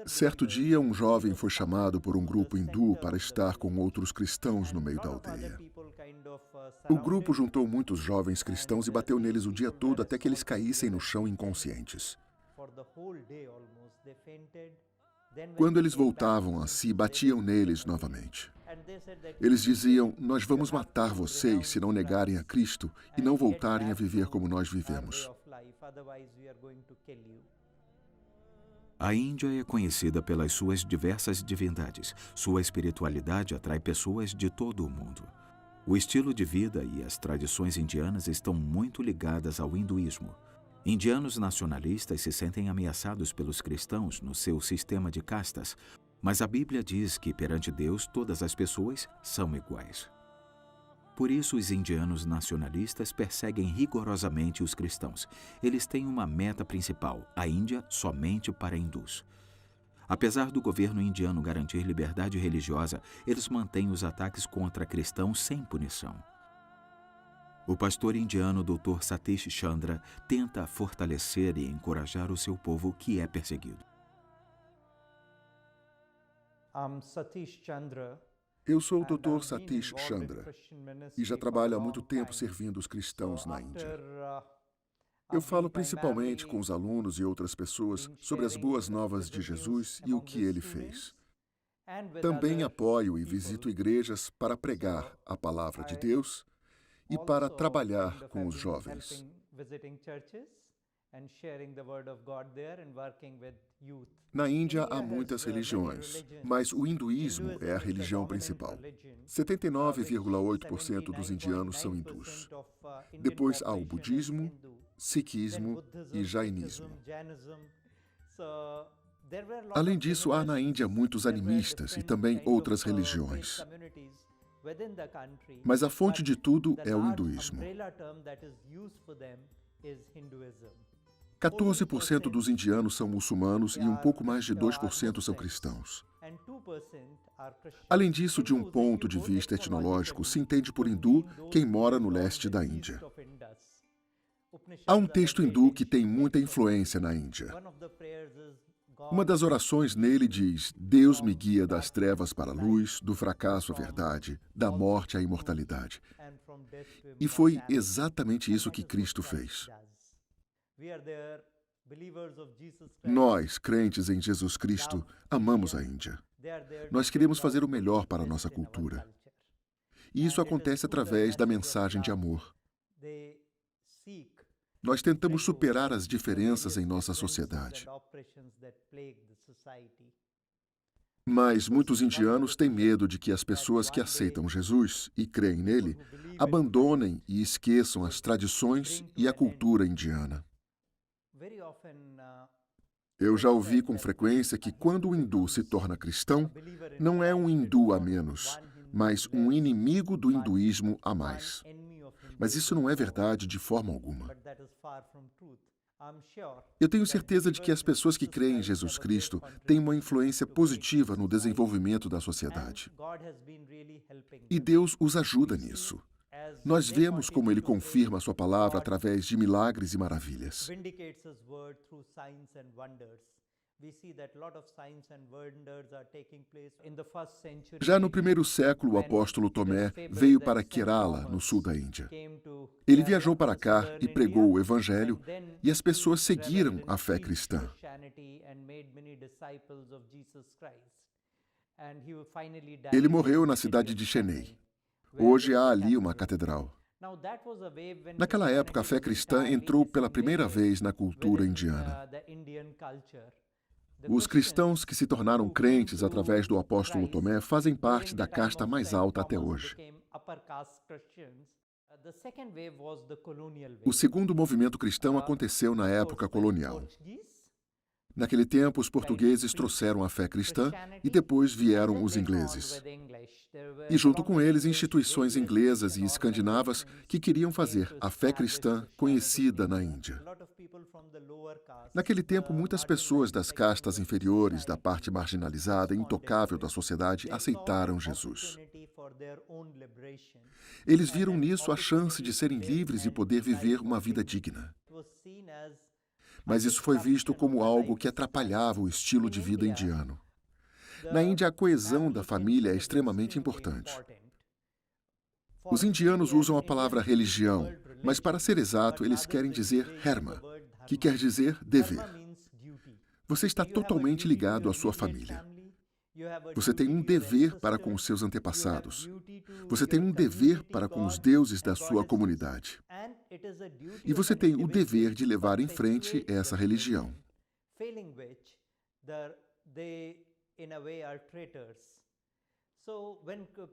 Certo dia, um jovem foi chamado por um grupo hindu para estar com outros cristãos no meio da aldeia. O grupo juntou muitos jovens cristãos e bateu neles o dia todo até que eles caíssem no chão inconscientes. Quando eles voltavam a si, batiam neles novamente. Eles diziam: "Nós vamos matar vocês se não negarem a Cristo e não voltarem a viver como nós vivemos." A Índia é conhecida pelas suas diversas divindades. Sua espiritualidade atrai pessoas de todo o mundo. O estilo de vida e as tradições indianas estão muito ligadas ao hinduísmo. Indianos nacionalistas se sentem ameaçados pelos cristãos no seu sistema de castas, mas a Bíblia diz que perante Deus todas as pessoas são iguais. Por isso, os indianos nacionalistas perseguem rigorosamente os cristãos. Eles têm uma meta principal: a Índia somente para hindus. Apesar do governo indiano garantir liberdade religiosa, eles mantêm os ataques contra cristãos sem punição. O pastor indiano Dr. Satish Chandra tenta fortalecer e encorajar o seu povo que é perseguido. Eu sou o Dr. Satish Chandra e já trabalho há muito tempo servindo os cristãos na Índia. Eu falo principalmente com os alunos e outras pessoas sobre as boas novas de Jesus e o que ele fez. Também apoio e visito igrejas para pregar a palavra de Deus e para trabalhar com os jovens. Na Índia há muitas religiões, mas o hinduísmo é a religião principal. 79,8% dos indianos são hindus. Depois há o budismo, sikhismo e jainismo. Além disso, há na Índia muitos animistas e também outras religiões. Mas a fonte de tudo é o hinduísmo. 14% dos indianos são muçulmanos e um pouco mais de 2% são cristãos. Além disso, de um ponto de vista etnológico, se entende por hindu quem mora no leste da Índia. Há um texto hindu que tem muita influência na Índia. Uma das orações nele diz: "Deus me guia das trevas para a luz, do fracasso à verdade, da morte à imortalidade." E foi exatamente isso que Cristo fez. Nós, crentes em Jesus Cristo, amamos a Índia. Nós queremos fazer o melhor para a nossa cultura. E isso acontece através da mensagem de amor. Nós tentamos superar as diferenças em nossa sociedade. Mas muitos indianos têm medo de que as pessoas que aceitam Jesus e creem nele abandonem e esqueçam as tradições e a cultura indiana. Eu já ouvi com frequência que quando o hindu se torna cristão, não é um hindu a menos, mas um inimigo do hinduísmo a mais. Mas isso não é verdade de forma alguma. Eu tenho certeza de que as pessoas que creem em Jesus Cristo têm uma influência positiva no desenvolvimento da sociedade. E Deus os ajuda nisso. Nós vemos como Ele confirma a sua palavra através de milagres e maravilhas. Já no primeiro século, o apóstolo Tomé veio para Kerala, no sul da Índia. Ele viajou para cá e pregou o Evangelho, e as pessoas seguiram a fé cristã. Ele morreu na cidade de Chennai. Hoje há ali uma catedral. Naquela época, a fé cristã entrou pela primeira vez na cultura indiana. Os cristãos que se tornaram crentes através do apóstolo Tomé fazem parte da casta mais alta até hoje. O segundo movimento cristão aconteceu na época colonial. Naquele tempo, os portugueses trouxeram a fé cristã e depois vieram os ingleses. E junto com eles, instituições inglesas e escandinavas que queriam fazer a fé cristã conhecida na Índia. Naquele tempo, muitas pessoas das castas inferiores, da parte marginalizada e intocável da sociedade, aceitaram Jesus. Eles viram nisso a chance de serem livres e poder viver uma vida digna. mas isso foi visto como algo que atrapalhava o estilo de vida indiano. Na Índia, a coesão da família é extremamente importante. Os indianos usam a palavra religião, mas para ser exato, eles querem dizer dharma, que quer dizer dever. Você está totalmente ligado à sua família. Você tem um dever para com os seus antepassados. Você tem um dever para com os deuses da sua comunidade. E você tem o dever de levar em frente essa religião.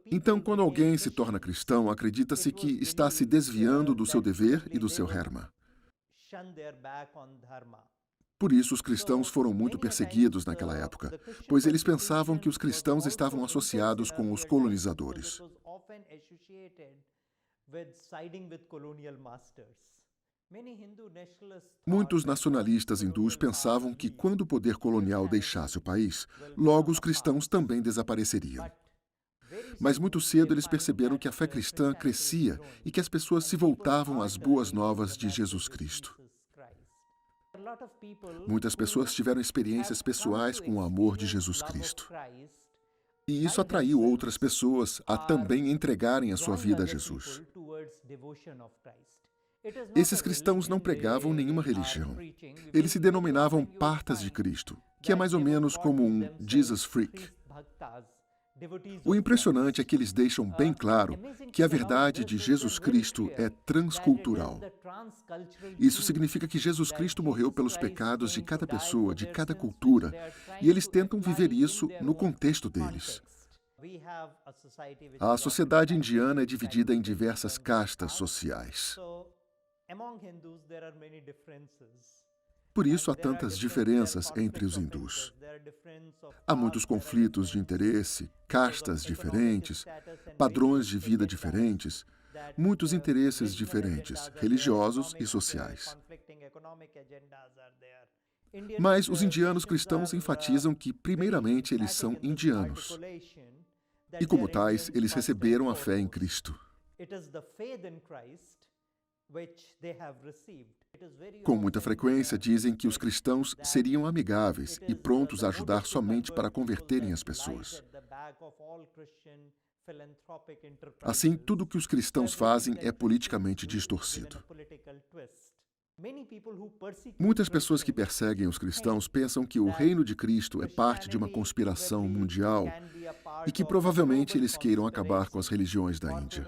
Então, quando alguém se torna cristão, acredita-se que está se desviando do seu dever e do seu dharma. Por isso, os cristãos foram muito perseguidos naquela época, pois eles pensavam que os cristãos estavam associados com os colonizadores. Muitos nacionalistas hindus pensavam que, quando o poder colonial deixasse o país, logo os cristãos também desapareceriam. Mas muito cedo eles perceberam que a fé cristã crescia e que as pessoas se voltavam às boas novas de Jesus Cristo. Muitas pessoas tiveram experiências pessoais com o amor de Jesus Cristo. E isso atraiu outras pessoas a também entregarem a sua vida a Jesus. Esses cristãos não pregavam nenhuma religião. Eles se denominavam partas de Cristo, que é mais ou menos como um Jesus Freak. O impressionante é que eles deixam bem claro que a verdade de Jesus Cristo é transcultural. Isso significa que Jesus Cristo morreu pelos pecados de cada pessoa, de cada cultura, e eles tentam viver isso no contexto deles. A sociedade indiana é dividida em diversas castas sociais. Por isso há tantas diferenças entre os hindus. Há muitos conflitos de interesse, castas diferentes, padrões de vida diferentes, muitos interesses diferentes, religiosos e sociais. Mas os indianos cristãos enfatizam que, primeiramente, eles são indianos. E, como tais, eles receberam a fé em Cristo. Com muita frequência, dizem que os cristãos seriam amigáveis e prontos a ajudar somente para converterem as pessoas. Assim, tudo o que os cristãos fazem é politicamente distorcido. Muitas pessoas que perseguem os cristãos pensam que o reino de Cristo é parte de uma conspiração mundial e que provavelmente eles queiram acabar com as religiões da Índia.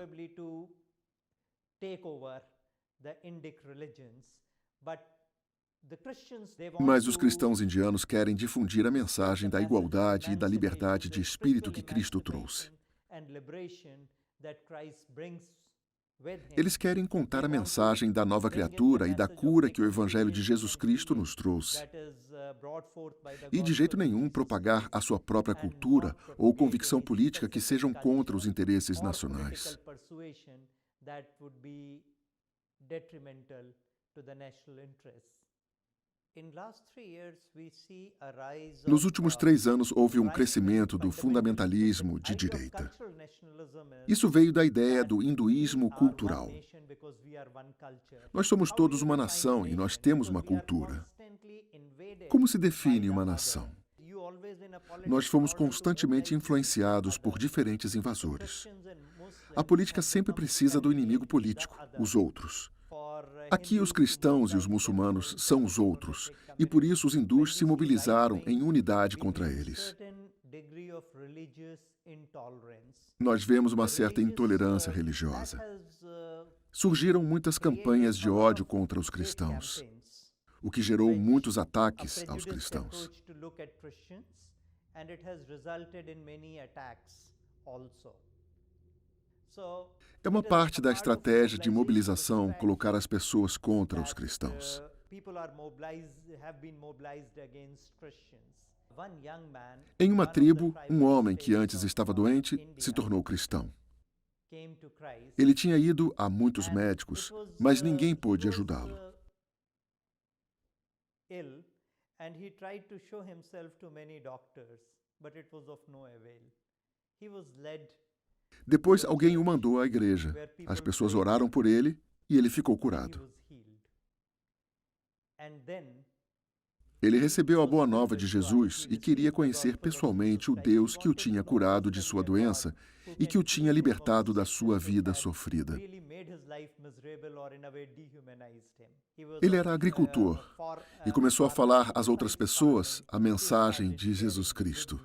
Mas os cristãos indianos querem difundir a mensagem da igualdade e da liberdade de espírito que Cristo trouxe. Eles querem contar a mensagem da nova criatura e da cura que o Evangelho de Jesus Cristo nos trouxe. E de jeito nenhum propagar a sua própria cultura ou convicção política que sejam contra os interesses nacionais. Nos últimos 3 anos, houve um crescimento do fundamentalismo de direita. Isso veio da ideia do hinduísmo cultural. Nós somos todos uma nação e nós temos uma cultura. Como se define uma nação? Nós fomos constantemente influenciados por diferentes invasores. A política sempre precisa do inimigo político, os outros. Aqui, os cristãos e os muçulmanos são os outros, e por isso os hindus se mobilizaram em unidade contra eles. Nós vemos uma certa intolerância religiosa. Surgiram muitas campanhas de ódio contra os cristãos, o que gerou muitos ataques aos cristãos. É uma parte da estratégia de mobilização colocar as pessoas contra os cristãos. Em uma tribo, um homem que antes estava doente se tornou cristão. Ele tinha ido a muitos médicos, mas ninguém pôde ajudá-lo. Depois, alguém o mandou à igreja. As pessoas oraram por ele e ele ficou curado. Ele recebeu a boa nova de Jesus e queria conhecer pessoalmente o Deus que o tinha curado de sua doença e que o tinha libertado da sua vida sofrida. Ele era agricultor e começou a falar às outras pessoas a mensagem de Jesus Cristo.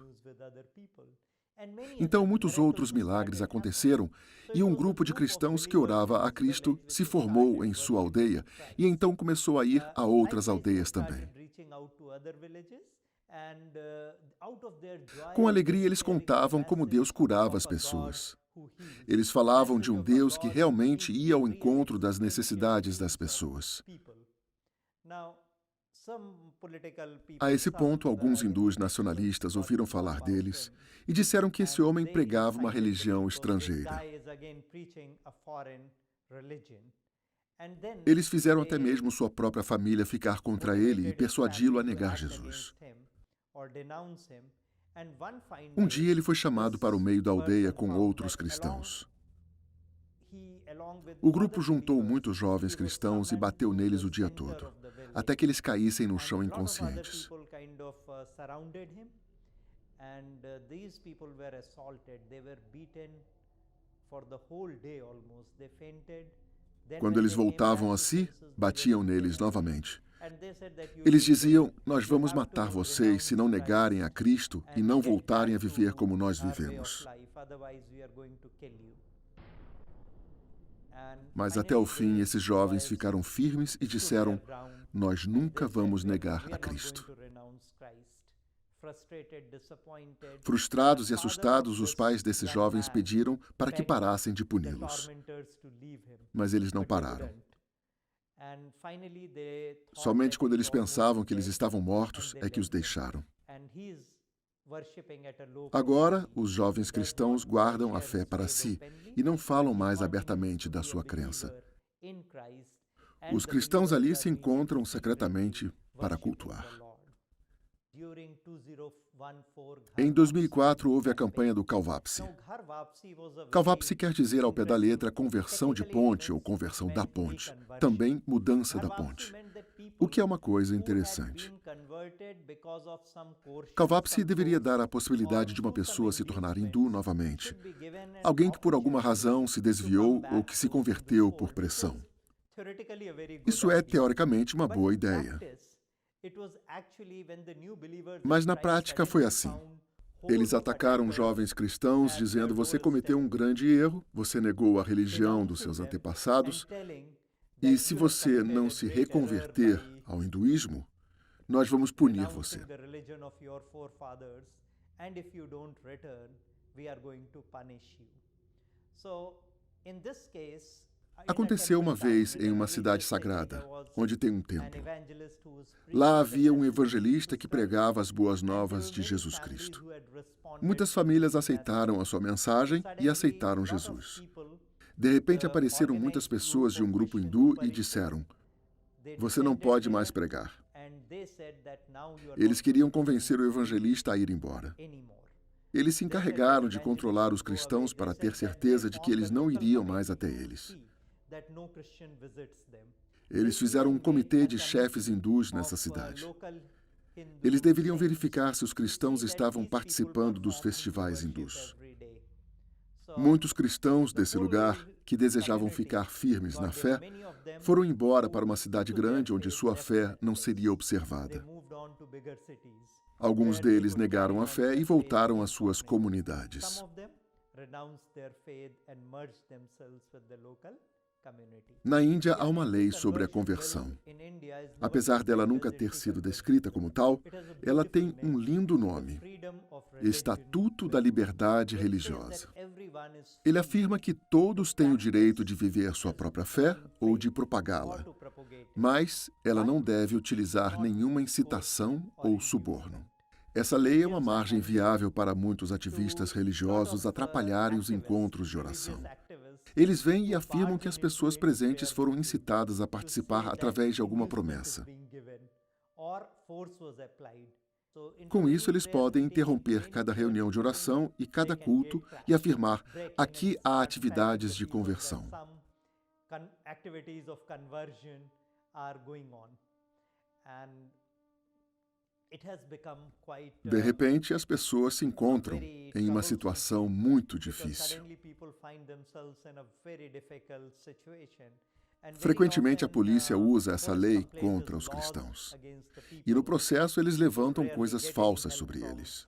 Então, muitos outros milagres aconteceram e um grupo de cristãos que orava a Cristo se formou em sua aldeia e então começou a ir a outras aldeias também. Com alegria, eles contavam como Deus curava as pessoas. Eles falavam de um Deus que realmente ia ao encontro das necessidades das pessoas. A esse ponto, alguns hindus nacionalistas ouviram falar deles e disseram que esse homem pregava uma religião estrangeira. Eles fizeram até mesmo sua própria família ficar contra ele e persuadi-lo a negar Jesus. Um dia ele foi chamado para o meio da aldeia com outros cristãos. O grupo juntou muitos jovens cristãos e bateu neles o dia todo, até que eles caíssem no chão inconscientes. Quando eles voltavam a si, batiam neles novamente. Eles diziam: "Nós vamos matar vocês se não negarem a Cristo e não voltarem a viver como nós vivemos." Mas até o fim, esses jovens ficaram firmes e disseram: "Nós nunca vamos negar a Cristo." Frustrados e assustados, os pais desses jovens pediram para que parassem de puni-los. Mas eles não pararam. Somente quando eles pensavam que eles estavam mortos é que os deixaram. Agora, os jovens cristãos guardam a fé para si e não falam mais abertamente da sua crença. Os cristãos ali se encontram secretamente para cultuar. Em 2004, houve a campanha do Calvápsi. Calvápsi quer dizer, ao pé da letra, conversão de ponte ou conversão da ponte, também mudança da ponte, o que é uma coisa interessante. Calvápsi deveria dar a possibilidade de uma pessoa se tornar hindu novamente, alguém que por alguma razão se desviou ou que se converteu por pressão. Isso é, teoricamente, uma boa ideia. Mas na prática foi assim. Eles atacaram jovens cristãos dizendo: "Você cometeu um grande erro, você negou a religião dos seus antepassados, e se você não se reconverter ao hinduísmo, nós vamos punir você." Aconteceu uma vez em uma cidade sagrada, onde tem um templo. Lá havia um evangelista que pregava as boas novas de Jesus Cristo. Muitas famílias aceitaram a sua mensagem e aceitaram Jesus. De repente apareceram muitas pessoas de um grupo hindu e disseram: "Você não pode mais pregar." Eles queriam convencer o evangelista a ir embora. Eles se encarregaram de controlar os cristãos para ter certeza de que eles não iriam mais até eles. Eles fizeram um comitê de chefes hindus nessa cidade. Eles deveriam verificar se os cristãos estavam participando dos festivais hindus. Muitos cristãos desse lugar, que desejavam ficar firmes na fé, foram embora para uma cidade grande onde sua fé não seria observada. Alguns deles negaram a fé e voltaram às suas comunidades. Na Índia, há uma lei sobre a conversão. Apesar dela nunca ter sido descrita como tal, ela tem um lindo nome: Estatuto da Liberdade Religiosa. Ele afirma que todos têm o direito de viver sua própria fé ou de propagá-la, mas ela não deve utilizar nenhuma incitação ou suborno. Essa lei é uma margem viável para muitos ativistas religiosos atrapalharem os encontros de oração. Eles vêm e afirmam que as pessoas presentes foram incitadas a participar através de alguma promessa. Com isso, eles podem interromper cada reunião de oração e cada culto e afirmar: "Aqui há atividades de conversão." De repente, as pessoas se encontram em uma situação muito difícil. Frequentemente, a polícia usa essa lei contra os cristãos. E no processo, eles levantam coisas falsas sobre eles.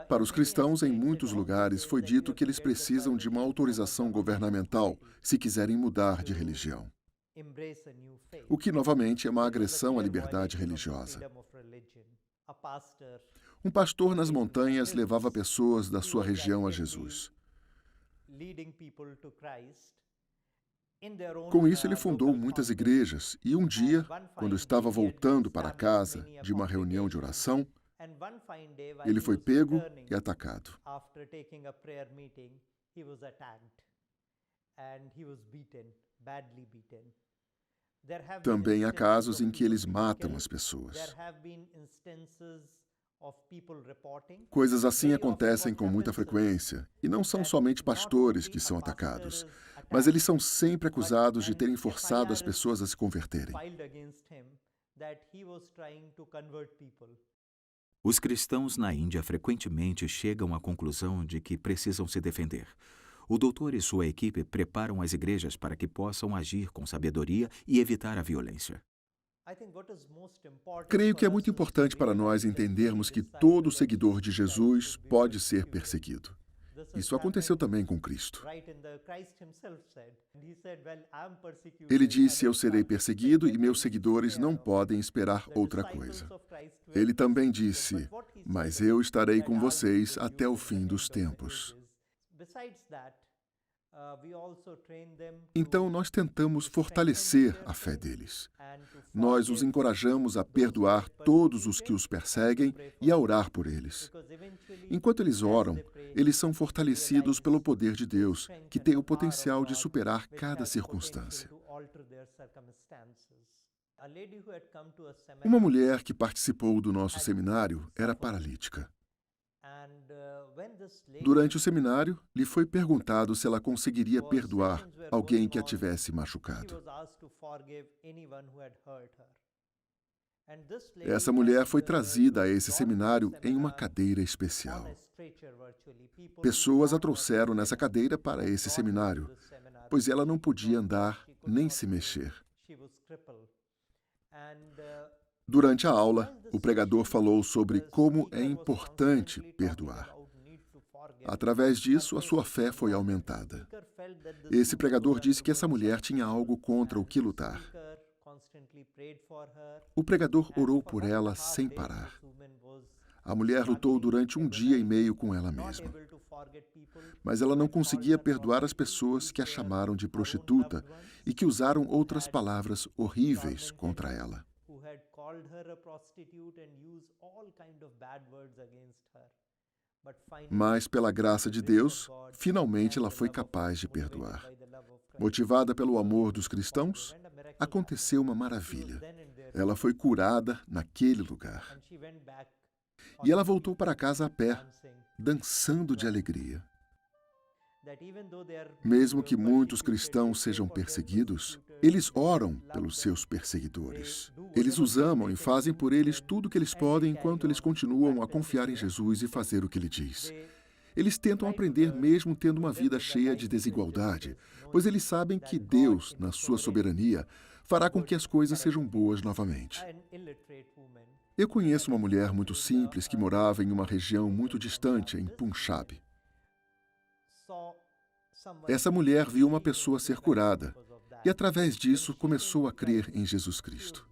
Para os cristãos, em muitos lugares, foi dito que eles precisam de uma autorização governamental se quiserem mudar de religião. O que, novamente, é uma agressão à liberdade religiosa. Um pastor nas montanhas levava pessoas da sua região a Jesus. Com isso, ele fundou muitas igrejas e um dia, quando estava voltando para casa de uma reunião de oração, ele foi pego e atacado. Também há casos em que eles matam as pessoas. Coisas assim acontecem com muita frequência, e não são somente pastores que são atacados, mas eles são sempre acusados de terem forçado as pessoas a se converterem. Os cristãos na Índia frequentemente chegam à conclusão de que precisam se defender. O doutor e sua equipe preparam as igrejas para que possam agir com sabedoria e evitar a violência. Creio que é muito importante para nós entendermos que todo seguidor de Jesus pode ser perseguido. Isso aconteceu também com Cristo. Ele disse: "Eu serei perseguido e meus seguidores não podem esperar outra coisa." Ele também disse: "Mas eu estarei com vocês até o fim dos tempos." Então, nós tentamos fortalecer a fé deles. Nós os encorajamos a perdoar todos os que os perseguem e a orar por eles. Enquanto eles oram, eles são fortalecidos pelo poder de Deus, que tem o potencial de superar cada circunstância. Uma mulher que participou do nosso seminário era paralítica. Durante o seminário, lhe foi perguntado se ela conseguiria perdoar alguém que a tivesse machucado. Essa mulher foi trazida a esse seminário em uma cadeira especial. Pessoas a trouxeram nessa cadeira para esse seminário, pois ela não podia andar nem se mexer. Durante a aula, o pregador falou sobre como é importante perdoar. Através disso, a sua fé foi aumentada. Esse pregador disse que essa mulher tinha algo contra o que lutar. O pregador orou por ela sem parar. A mulher lutou durante 1 dia e meio com ela mesma. Mas ela não conseguia perdoar as pessoas que a chamaram de prostituta e que usaram outras palavras horríveis contra ela. Mas, pela graça de Deus, finalmente ela foi capaz de perdoar. Motivada pelo amor dos cristãos, aconteceu uma maravilha. Ela foi curada naquele lugar. E ela voltou para casa a pé, dançando de alegria. Mesmo que muitos cristãos sejam perseguidos, eles oram pelos seus perseguidores. Eles os amam e fazem por eles tudo o que eles podem enquanto eles continuam a confiar em Jesus e fazer o que ele diz. Eles tentam aprender mesmo tendo uma vida cheia de desigualdade, pois eles sabem que Deus, na sua soberania, fará com que as coisas sejam boas novamente. Eu conheço uma mulher muito simples que morava em uma região muito distante, em Punjab. Essa mulher viu uma pessoa ser curada e, através disso, começou a crer em Jesus Cristo.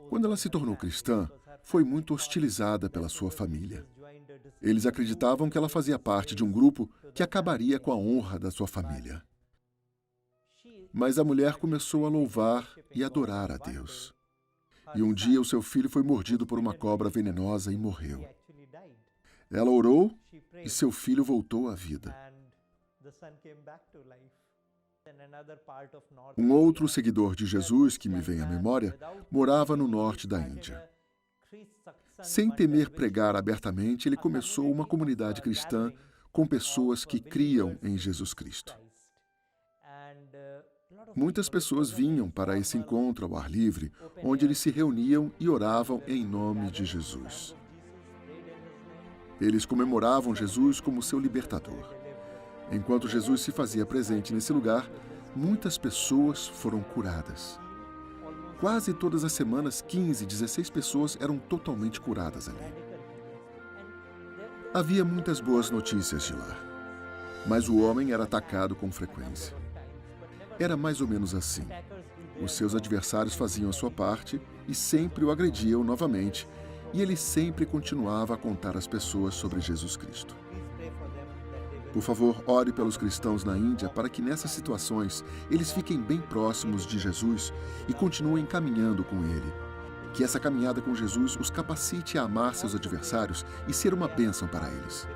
Quando ela se tornou cristã, foi muito hostilizada pela sua família. Eles acreditavam que ela fazia parte de um grupo que acabaria com a honra da sua família. Mas a mulher começou a louvar e adorar a Deus. E um dia o seu filho foi mordido por uma cobra venenosa e morreu. Ela orou e seu filho voltou à vida. Um outro seguidor de Jesus, que me vem à memória, morava no norte da Índia. Sem temer pregar abertamente, ele começou uma comunidade cristã com pessoas que criam em Jesus Cristo. Muitas pessoas vinham para esse encontro ao ar livre, onde eles se reuniam e oravam em nome de Jesus. Eles comemoravam Jesus como seu libertador. Enquanto Jesus se fazia presente nesse lugar, muitas pessoas foram curadas. Quase todas as semanas, 15, 16 pessoas eram totalmente curadas ali. Havia muitas boas notícias de lá, mas o homem era atacado com frequência. Era mais ou menos assim. Os seus adversários faziam a sua parte e sempre o agrediam novamente, e ele sempre continuava a contar às pessoas sobre Jesus Cristo. Por favor, ore pelos cristãos na Índia para que nessas situações eles fiquem bem próximos de Jesus e continuem caminhando com Ele. Que essa caminhada com Jesus os capacite a amar seus adversários e ser uma bênção para eles.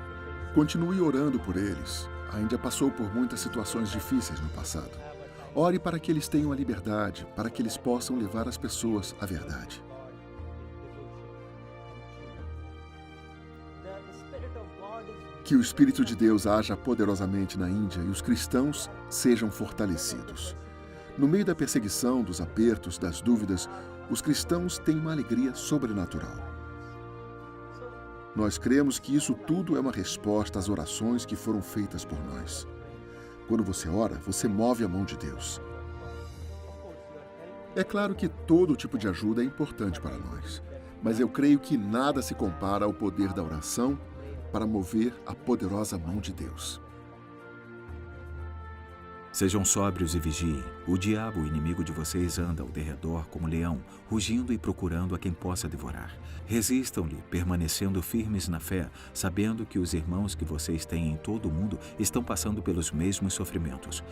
Continue orando por eles. A Índia passou por muitas situações difíceis no passado. Ore para que eles tenham a liberdade, para que eles possam levar as pessoas à verdade. Que o Espírito de Deus haja poderosamente na Índia e os cristãos sejam fortalecidos. No meio da perseguição, dos apertos, das dúvidas, os cristãos têm uma alegria sobrenatural. Nós cremos que isso tudo é uma resposta às orações que foram feitas por nós. Quando você ora, você move a mão de Deus. É claro que todo tipo de ajuda é importante para nós, mas eu creio que nada se compara ao poder da oração para mover a poderosa mão de Deus. Sejam sóbrios e vigiem. O diabo, o inimigo de vocês, anda ao derredor como leão, rugindo e procurando a quem possa devorar. Resistam-lhe, permanecendo firmes na fé, sabendo que os irmãos que vocês têm em todo o mundo estão passando pelos mesmos sofrimentos.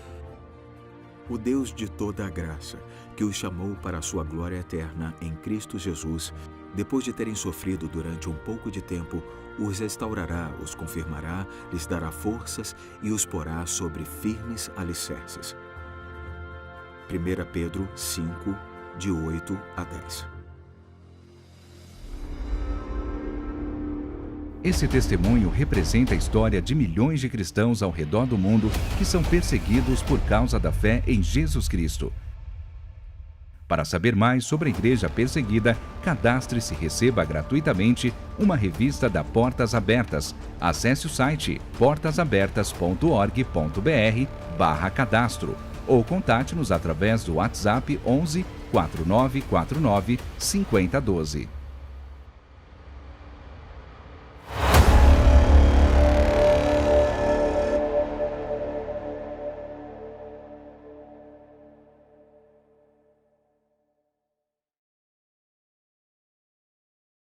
O Deus de toda a graça, que os chamou para a sua glória eterna em Cristo Jesus, depois de terem sofrido durante um pouco de tempo, os restaurará, os confirmará, lhes dará forças e os porá sobre firmes alicerces. 1 Pedro 5, de 8 a 10. Esse testemunho representa a história de milhões de cristãos ao redor do mundo que são perseguidos por causa da fé em Jesus Cristo. Para saber mais sobre a Igreja Perseguida, cadastre-se e receba gratuitamente uma revista da Portas Abertas. Acesse o site portasabertas.org.br/cadastro ou contate-nos através do WhatsApp 11 4949 5012.